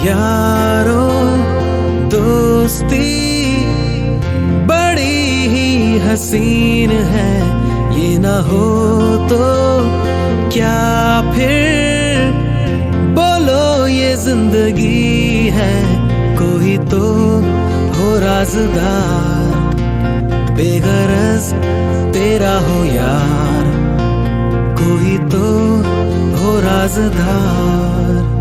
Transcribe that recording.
यारो दोस्ती बड़ी ही हसीन है, ये ना हो तो क्या फिर बोलो ये जिंदगी है। कोई तो हो राज़दार, बेगरज तेरा हो यार, कोई तो हो राज़दार।